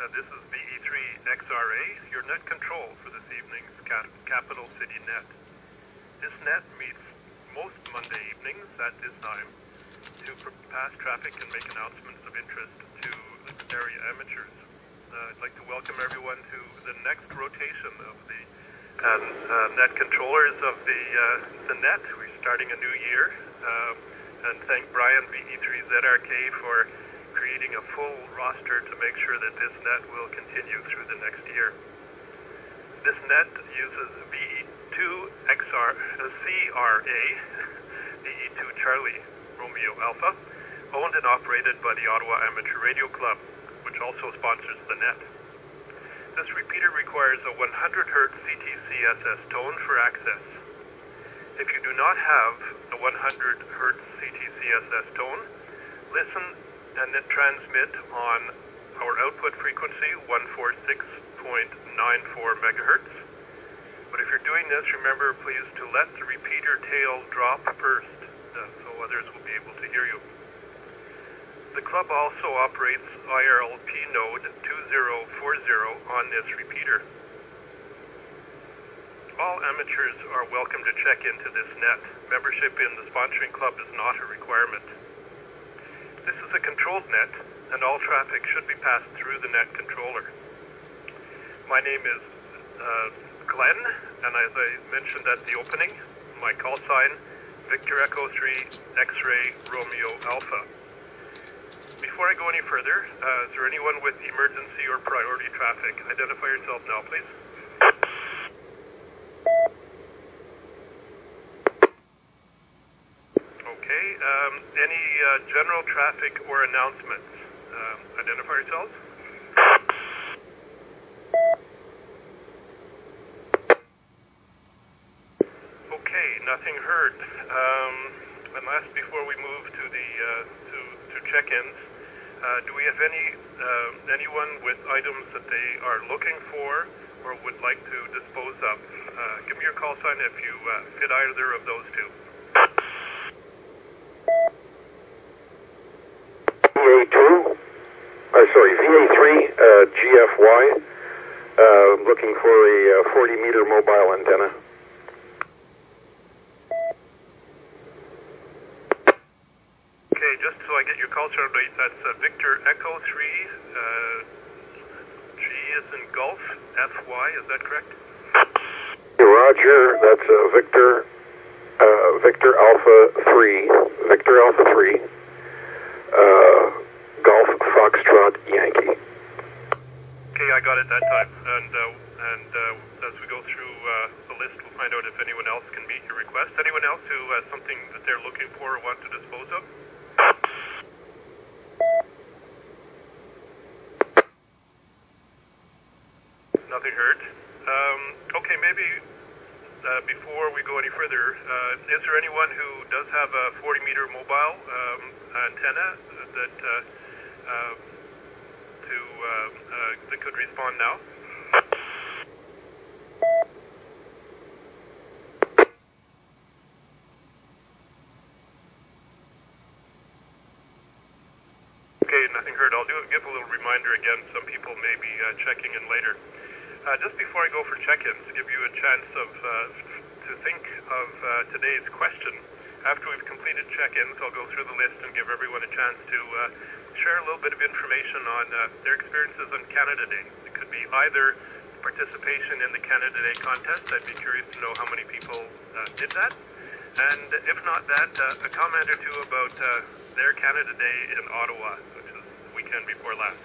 This is VE2CRA, your net control for this evening's Capital City Net. This net meets most Monday evenings at this time to pass traffic and make announcements of interest to area amateurs. I'd like to welcome everyone to the next rotation of the net controllers of the net. We're starting a new year, and thank Brian VE2CRA for creating a full roster to make sure that this net will continue through the next year. This net uses VE2CRA, VE2 Romeo Alpha, owned and operated by the Ottawa Amateur Radio Club, which also sponsors the net. This repeater requires a 100 Hz CTCSS tone for access. If you do not have a 100 Hz CTCSS tone, listen and then transmit on our output frequency, 146.94 megahertz. But if you're doing this, remember please to let the repeater tail drop first, so others will be able to hear you. The club also operates IRLP node 2040 on this repeater. All amateurs are welcome to check into this net. Membership in the sponsoring club is not a requirement. This is a controlled net, and all traffic should be passed through the net controller. My name is Glenn, and as I mentioned at the opening, my call sign, Victor Echo 3 X-Ray Romeo Alpha. Before I go any further, is there anyone with emergency or priority traffic? Identify yourself now, please. Okay, any general traffic or announcements? Identify yourselves. Okay, nothing heard. And last, before we move to the to check-ins, do we have anyone with items that they are looking for or would like to dispose of? Give me your call sign if you fit either of those two. VE3 GFY, looking for a 40-meter mobile antenna. Okay, just so I get your call sign right, that's Victor Echo 3, G is in Golf, FY, is that correct? Roger, that's Victor Alpha 3, Golf Foxtrot Yankee. Okay, I got it that time. And as we go through the list, we'll find out if anyone else can meet your request. Anyone else who has something that they're looking for or want to dispose of? Nothing heard. Okay, maybe before we go any further, is there anyone who does have a 40-meter mobile antenna that that could respond now? Okay, nothing heard. I'll give a little reminder again. Some people may be checking in later. Just before I go for check-ins, to give you a chance to think of today's question. After we've completed check-ins, I'll go through the list and give everyone a chance to share a little bit of information on their experiences on Canada Day. It could be either participation in the Canada Day contest. I'd be curious to know how many people did that. And if not that, a comment or two about their Canada Day in Ottawa, which is the weekend before last.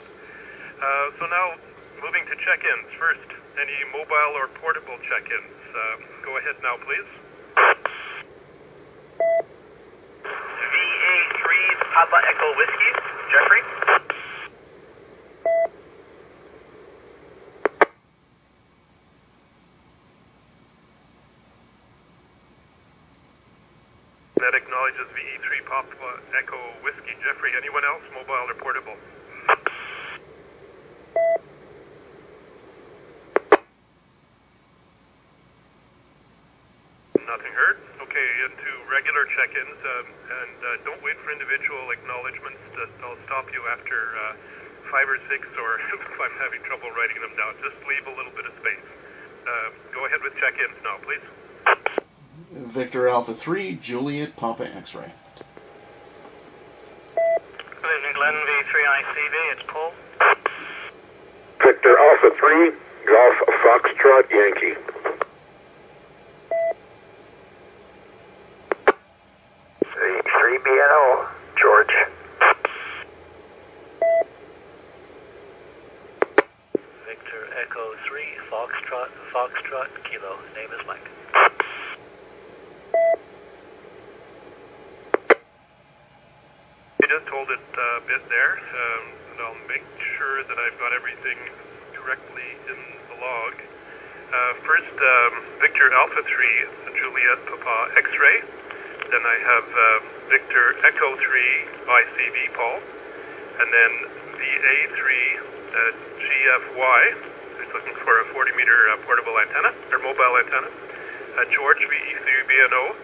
So now, moving to check-ins. First, any mobile or portable check-ins? Go ahead now, please. VE3 Papa Echo Whiskey, Jeffrey. That acknowledges VE3 Papa Echo Whiskey. Jeffrey, anyone else, mobile or portable? Nothing heard. Okay, into regular check-ins, and don't wait for individual acknowledgements. I'll stop you after 5 or 6, or if I'm having trouble writing them down, just leave a little bit of space. Go ahead with check-ins now, please. Victor Alpha 3, Juliet Papa X-Ray. Good evening, Glenn. VE2CRA, it's Paul. Victor Alpha 3, Golf Foxtrot Yankee. VE3BNO, George. Victor Echo 3, Foxtrot, Kilo. Name is Mike. You just hold it a bit there, and I'll make sure that I've got everything correctly in the log. First, Victor Alpha 3, Juliet Papa X-Ray. Then I have Victor Echo 3, ICV Paul. And then VA3 GFY, who's looking for a 40-meter portable antenna, or mobile antenna. George, VE3BNO,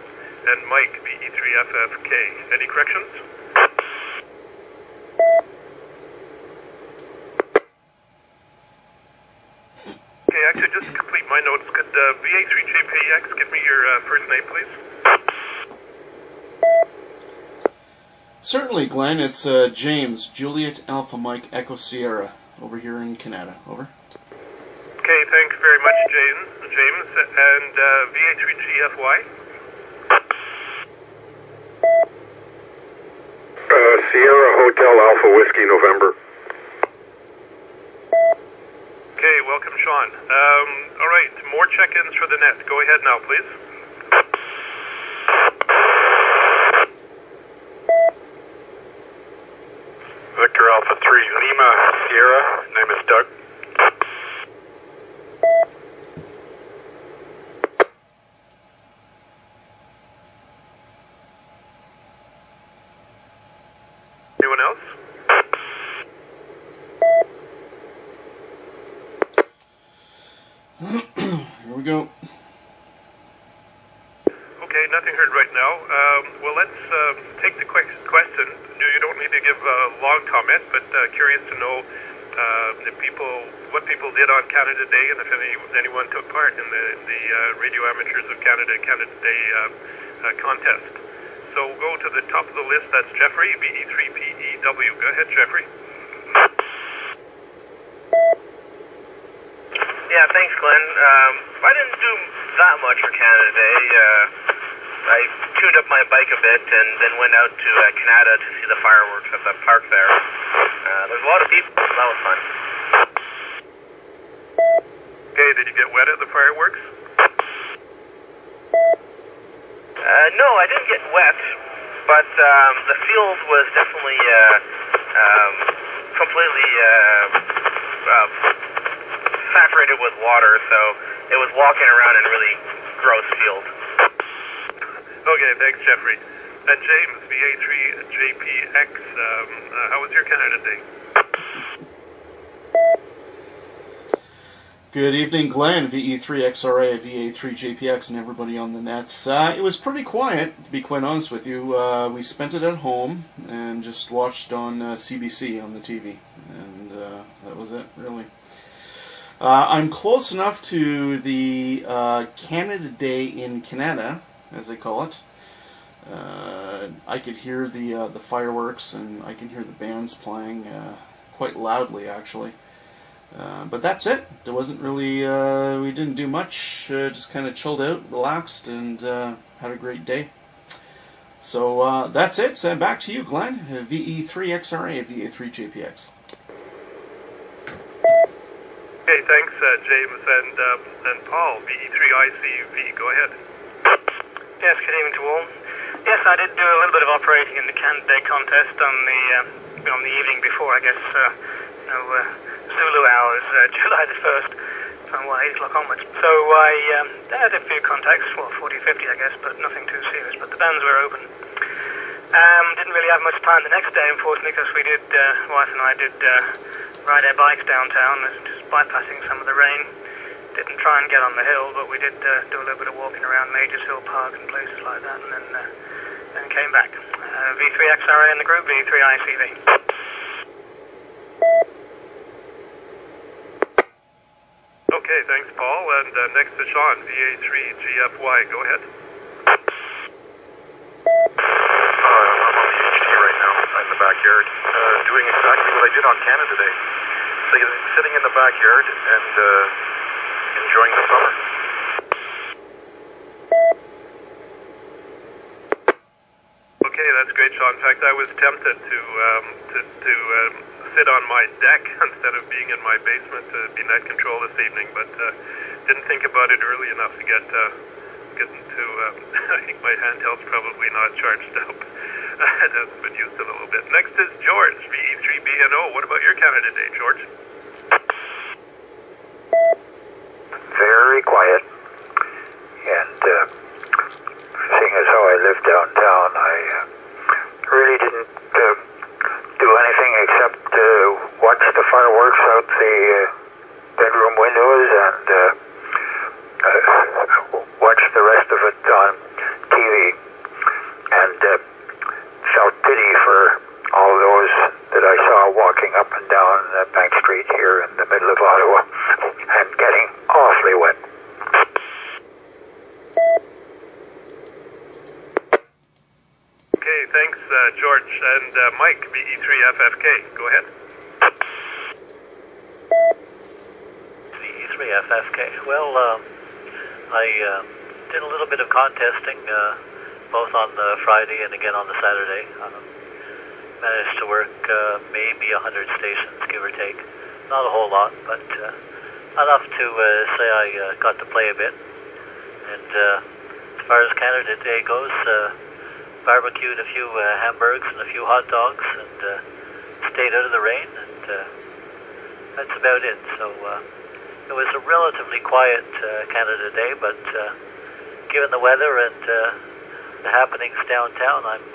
and Mike, VE3FFK. Any corrections? Okay, actually, just to complete my notes, could VA3JPX give me your first name, please? Certainly, Glenn. It's James, Juliet Alpha Mike Echo Sierra, over here in Canada. Over. Okay, thanks very much, James. And VA3GFY? Sierra Hotel Alpha Whiskey November. Okay, welcome, Sean. All right, more check-ins for the net. Go ahead now, please. Victor Alpha 3, Lima Sierra. Name is Doug. Anyone else? Here we go. Okay, nothing heard right now. Well, let's take the quick question. You don't need to give a long comment, but curious to know what people did on Canada Day, and if anyone took part in the Radio Amateurs of Canada Day contest. So we'll go to the top of the list. That's Jeffrey, VE3PEW. Go ahead, Jeffrey. Yeah, thanks, Glenn. I didn't do that much for Canada Day. I tuned up my bike a bit and then went out to Canada to see the fireworks at the park there. There's a lot of people, so that was fun. Okay, did you get wet at the fireworks? No, I didn't get wet, but the field was definitely completely saturated with water, so it was walking around in a really gross field. Okay, thanks, Jeffrey. And James, VA3JPX, how was your Canada Day? Good evening, Glenn, VE3XRA, VA3JPX, and everybody on the nets. It was pretty quiet, to be quite honest with you. We spent it at home and just watched on CBC on the TV, and that was it, really. I'm close enough to the Canada Day in Canada, as they call it. I could hear the fireworks, and I can hear the bands playing quite loudly, actually. But that's it. There wasn't really, we didn't do much, just kind of chilled out, relaxed, and had a great day. So that's it. So back to you, Glenn, VE3XRA, VA3JPX. Okay, thanks, James and Paul, VE3ICV. Go ahead. Yes, good evening to all. Yes, I did do a little bit of operating in the Canada Day contest on the evening before, I guess, Zulu hours, July the 1st, from 8 o'clock onwards. So I had a few contacts, 40, 50 I guess, but nothing too serious, but the bands were open. Didn't really have much time the next day, unfortunately, because we did, wife and I did ride our bikes downtown, just bypassing some of the rain. Didn't try and get on the hill, but we did do a little bit of walking around Majors Hill Park and places like that, and then came back. V3XRA in the group, V3ICV. Okay, thanks, Paul. And next to Sean, VA3GFY. Go ahead. I'm on the HT right now in the backyard, doing exactly what I did on Canada Day. So sitting in the backyard and enjoying the summer. Okay, that's great, Sean. In fact, I was tempted to sit on my deck instead of being in my basement to be net control this evening, but didn't think about it early enough to get into. I think my handheld's probably not charged up. It hasn't been used in a little bit. Next is George, VE3BNO. What about your Canada Day, George? Very quiet. And seeing as how I live downtown, I really didn't do anything except watch the fireworks out the bedroom windows and watch the rest of it on TV. And felt pity for all those that I saw walking up and down Bank Street here in the middle of Ottawa and getting awfully wet. Okay, thanks, George. And Mike, VE3FFK. Go ahead. VE3FFK. Well, I did a little bit of contesting, both on the Friday and again on the Saturday. Managed to work maybe 100 stations, give or take. Not a whole lot, but enough to say I got to play a bit. And as far as Canada Day goes, barbecued a few hamburgers and a few hot dogs and stayed out of the rain, and that's about it. So it was a relatively quiet Canada Day, but given the weather and the happenings downtown, I'm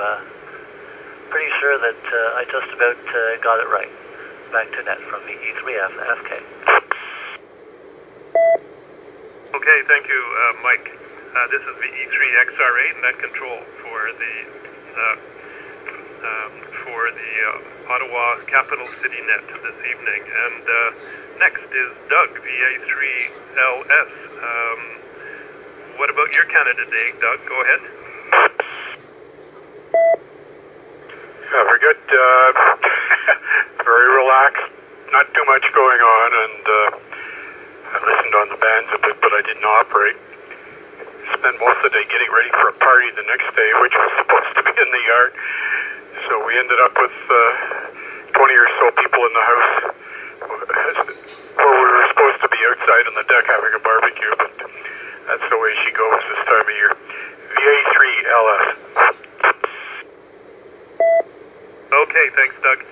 pretty sure that I just about got it right. Back to net from VE3FFK. Okay, thank you, Mike. This is VE3XRA net control for the Ottawa Capital City Net this evening. And next is Doug, VA3LS. What about your Canada Day, Doug? Go ahead. Very good. Very relaxed. Not too much going on, and I listened on the bands a bit, but I didn't operate. Spent most of the day getting ready for a party the next day, which was supposed to be in the yard. So we ended up with 20 or so people in the house, where we were supposed to be outside on the deck having a barbecue, but that's the way she goes this time of year. VA3LS. Okay, thanks, Doug.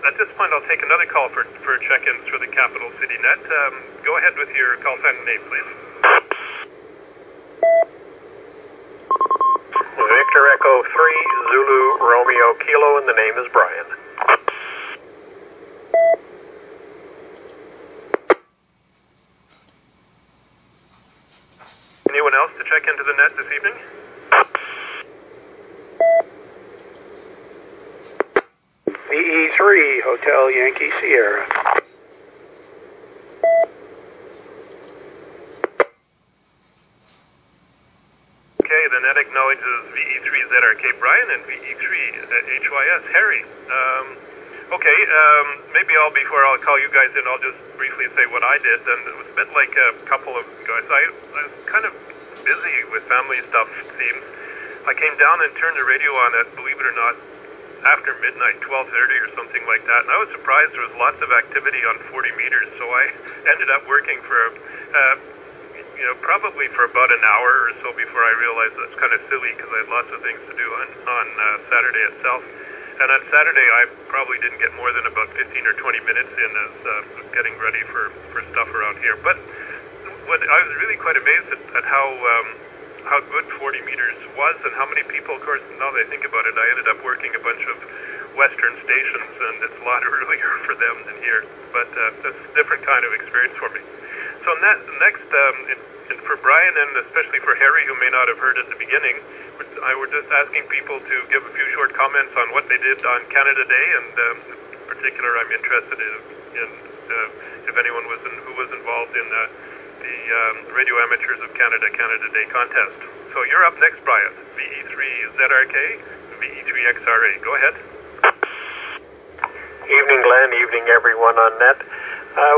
At this point, I'll take another call for check-ins for the Capital City Net. Go ahead with your call sign and name, please. Victor Echo 3, Zulu Romeo Kilo, and the name is Brian. Anyone else to check into the net this evening? VE3, Hotel Yankee Sierra. Okay, the net acknowledges VE3ZRK Brian and VE3HYS Harry. Maybe before I'll call you guys in, I'll just briefly say what I did. And it was a bit like a couple of guys. I was kind of busy with family stuff, it seems. I came down and turned the radio on at, believe it or not, after midnight, 12:30 or something like that. And I was surprised there was lots of activity on 40 meters. So I ended up working for probably for about an hour or so before I realized that's kind of silly because I had lots of things to do on Saturday itself. And on Saturday, I probably didn't get more than about 15 or 20 minutes in as getting ready for stuff around here. But I was really quite amazed at how good 40 meters was and how many people, of course, now that I think about it, I ended up working a bunch of Western stations, and it's a lot earlier for them than here. But that's a different kind of experience for me. So next, for Brian and especially for Harry, who may not have heard at the beginning, I were just asking people to give a few short comments on what they did on Canada Day, and in particular, I'm interested in if anyone who was involved in the Radio Amateurs of Canada Day contest. So you're up next, Brian. VE3ZRK, VE3XRA. Go ahead. Evening, Glenn. Evening, everyone on net.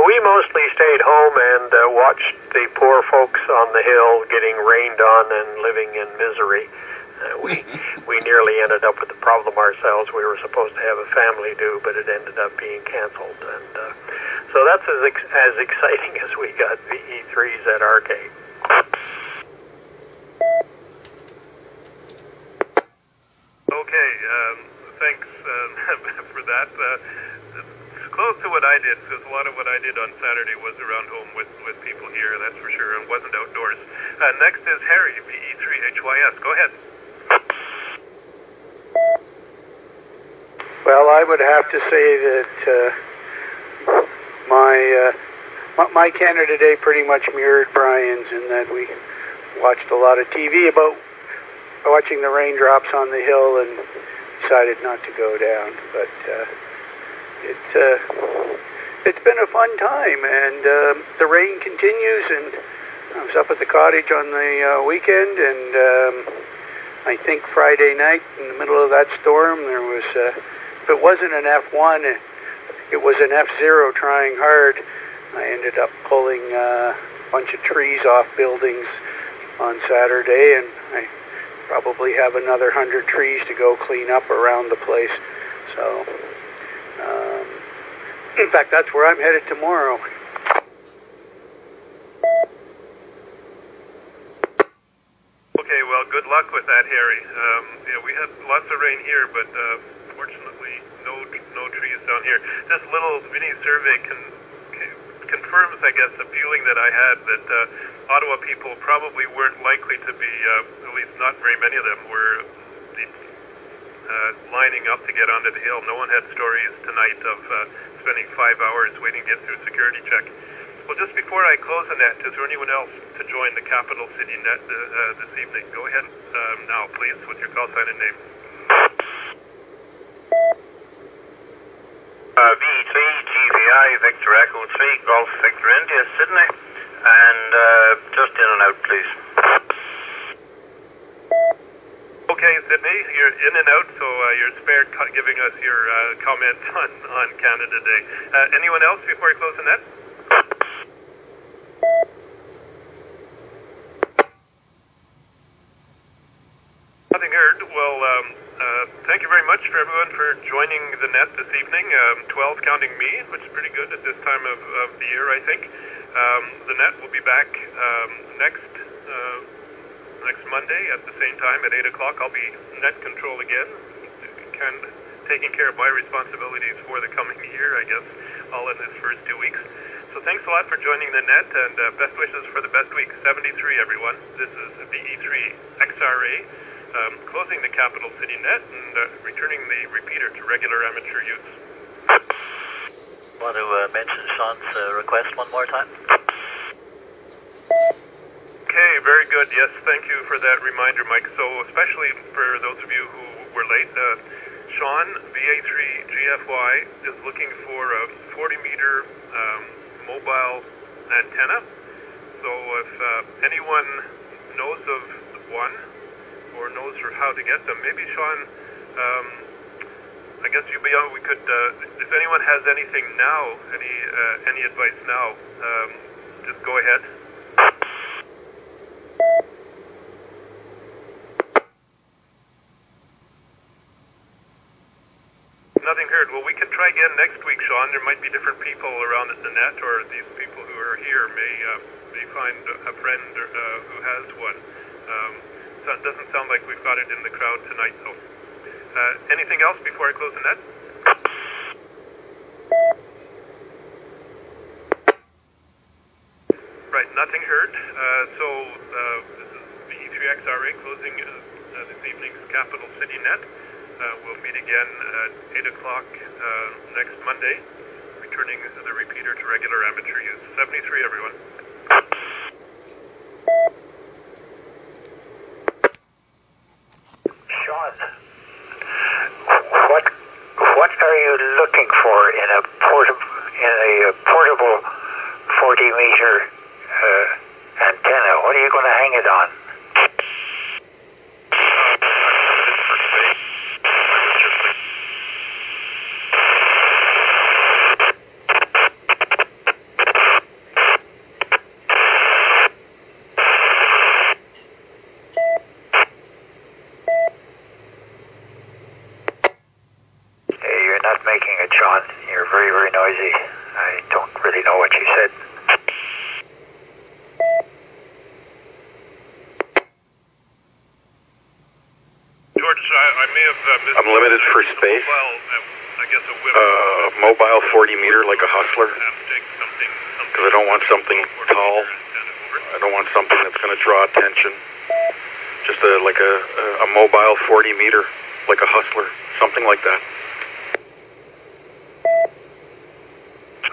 We mostly stayed home and watched the poor folks on the hill getting rained on and living in misery. We nearly ended up with the problem ourselves. We were supposed to have a family do, but it ended up being canceled. And so that's as exciting as we got VE3s at Arcade. Okay, thanks for that. It's close to what I did, because a lot of what I did on Saturday was around home with people here, that's for sure, and wasn't outdoors. Next is Harry, VE3HYS. Go ahead. Well, I would have to say that my Canada Day pretty much mirrored Brian's in that we watched a lot of TV about watching the raindrops on the hill and decided not to go down. But it's been a fun time, and the rain continues. And I was up at the cottage on the weekend, and I think Friday night in the middle of that storm, there was if it wasn't an F1, it was an F0 trying hard. I ended up pulling a bunch of trees off buildings on Saturday, and I probably have another 100 trees to go clean up around the place. So, in fact, that's where I'm headed tomorrow. Okay, well, good luck with that, Harry. We had lots of rain here, but fortunately, no trees down here. This little mini survey confirms, I guess, the feeling that I had that Ottawa people probably weren't likely to be, at least not very many of them, were lining up to get onto the hill. No one had stories tonight of spending 5 hours waiting to get through security check. Well, just before I close the net, is there anyone else to join the Capital City net this evening? Go ahead now, please, with your call sign and name. VE3 GVI Victor Echo 3 Golf Victor India Sydney, and just in and out, please. Okay, Sydney, you're in and out, so you're spared giving us your comment on Canada Day. Anyone else before I close the net? Nothing heard. Well, thank you very much for everyone for joining the net this evening. 12 counting me, which is pretty good at this time of the year, I think. The net will be back next Monday at the same time at 8 o'clock. I'll be net control again, taking care of my responsibilities for the coming year, I guess, all in this first 2 weeks. So thanks a lot for joining the net, and best wishes for the best week. 73, everyone. This is VE3XRA. Closing the Capital City net and returning the repeater to regular amateur use. Want to mention Sean's request one more time? Okay, very good. Yes, thank you for that reminder, Mike. So especially for those of you who were late, Sean, VA3GFY, is looking for a 40-meter mobile antenna. So if anyone knows of one, or knows how to get them. Maybe Sean, I guess we could, if anyone has anything now, any advice now, just go ahead. Nothing heard. Well, we can try again next week, Sean. There might be different people around the net, or these people who are here may find a friend who has one. So it doesn't sound like we've got it in the crowd tonight, though. Anything else before I close the net? Right, nothing heard. So this is VE3XRA closing this evening's Capital City net. We'll meet again at 8 o'clock next Monday, returning the repeater to regular amateur use. 73, everyone. Sean, what are you looking for in a portable 40-meter I may have missed. I'm limited for space. I guess a whip. Mobile 40 meter like a hustler. Because I don't want something tall. I don't want something that's going to draw attention. Just like a mobile 40 meter like a hustler. Something like that.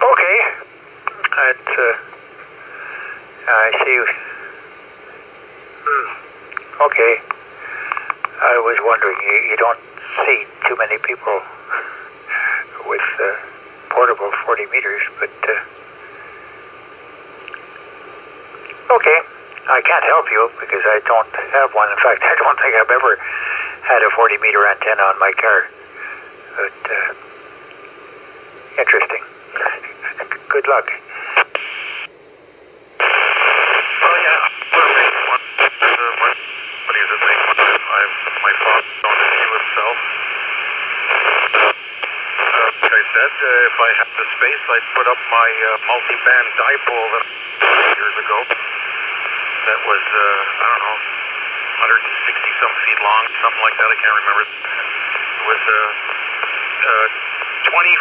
Okay. That's, I see. Okay. I was wondering, you don't see too many people with portable 40 meters, but okay. I can't help you because I don't have one. In fact, I don't think I've ever had a 40 meter antenna on my car. But interesting. Good luck. Well, yeah, we'll make one. What is it? Make one. My father owned it to himself. Like I said, if I had the space, I'd put up my multi-band dipole that years ago. That was, I don't know, 160-some feet long, something like that. I can't remember. It was 20.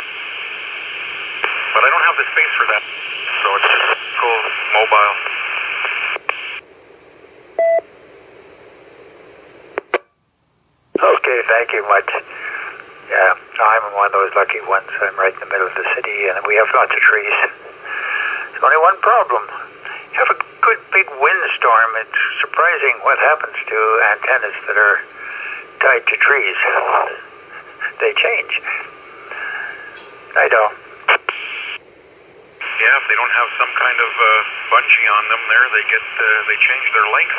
But I don't have the space for that, so it's just cool mobile. Okay, thank you much. Yeah, I'm one of those lucky ones. I'm right in the middle of the city, and we have lots of trees. There's only one problem. You have a good big windstorm. It's surprising what happens to antennas that are tied to trees. They change. I don't. Yeah, if they don't have some kind of bungee on them there, they change their length.